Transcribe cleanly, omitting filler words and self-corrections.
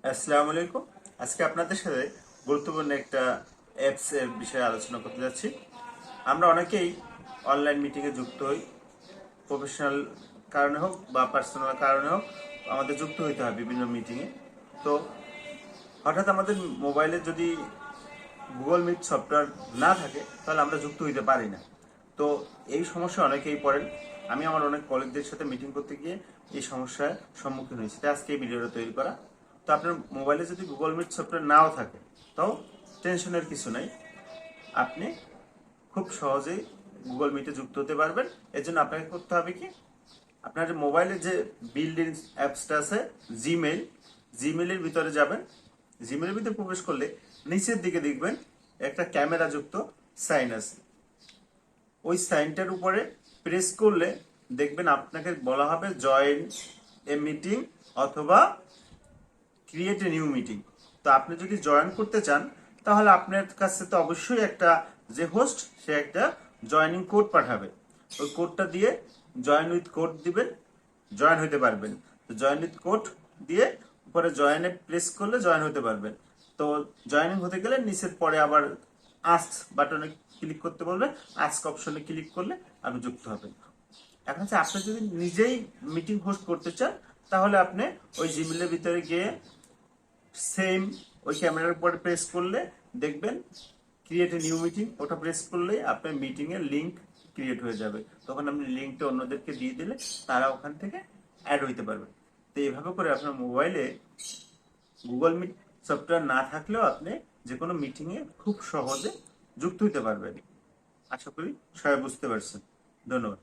আসসালামু আলাইকুম। আজকে আপনাদের সাথে গুরুত্বপূর্ণ একটা অ্যাপস এর বিষয়ে আলোচনা করতে যাচ্ছি। আমরা অনেকেই অনলাইন মিটিংয়ে যুক্ত হই, প্রফেশনাল কারণে হোক বা পার্সোনাল কারণে হোক আমাদের যুক্ত হইতে হয় বিভিন্ন মিটিংয়ে। তো হঠাৎ আমাদের মোবাইলে যদি গুগল মিট সফটওয়্যার না থাকে তাহলে আমরা যুক্ত হইতে পারি না। তো এই সমস্যা অনেকেই পড়েন। আমি আমার অনেক কলিগদের সাথে মিটিং করতে গিয়ে এই সমস্যার সম্মুখীন হয়েছি, তাই আজকে এই ভিডিওটা তৈরি করা। তো আপনার মোবাইলে যদি গুগল মিট সফটওয়্যার নাও থাকে তাও টেনশনের কিছু নাই, আপনি খুব সহজেই গুগল মিটে যুক্ত হতে পারবেন। এর জন্য আপনাকে করতে হবে কি, আপনার মোবাইলে যে বিল্ড ইন অ্যাপসটা আছে জিমেইল, জিমেইলের ভিতরে যাবেন। জিমেইলের ভিতরে প্রবেশ করলে নিচের দিকে দেখবেন একটা ক্যামেরা যুক্ত সাইন আছে। ওই সাইনটার উপরে প্রেস করলে দেখবেন আপনাকে বলা হবে জয়েন এ মিটিং অথবা ক্রিয়েট এ নিউ মিটিং। তো আপনি যদি জয়েন করতে চান তাহলে আপনার কাছে তো অবশ্যই একটা যে হোস্ট সে একটা জয়েনিং কোড পাঠাবে। ওই কোডটা দিয়ে জয়েন উইথ কোড দিবেন, জয়েন হতে পারবেন। তো জয়েন উইথ কোড দিয়ে উপরে জয়েনে প্রেস করলে জয়েন হতে পারবেন। তো জয়েনিং হতে গেলে নিচের পরে আবার আস্ক বাটনে ক্লিক করতে বলবে, আস্ক অপশনে ক্লিক করলে আপনি যুক্ত হবেন। এখন হচ্ছে আপনি যদি নিজেই মিটিং হোস্ট করতে চান তাহলে আপনি ওই জিমেলের ভিতরে গিয়ে সেম ওই ক্যামেরার উপরে প্রেস করলে দেখবেন ক্রিয়েট এ নিউ মিটিং, ওটা প্রেস করলেই আপনার মিটিং এর লিংক ক্রিয়েট হয়ে যাবে। তখন আপনি লিংকটা অন্যদেরকে দিয়ে দিলে তারা ওখান থেকে অ্যাড হইতে পারবে। তো এইভাবে করে আপনার মোবাইলে গুগল মিট সফটওয়্যার না থাকলেও আপনি যে কোনো মিটিং এ খুব সহজে যুক্ত হতে পারবেন। আশা করি সবাই বুঝতে পারছেন। ধন্যবাদ।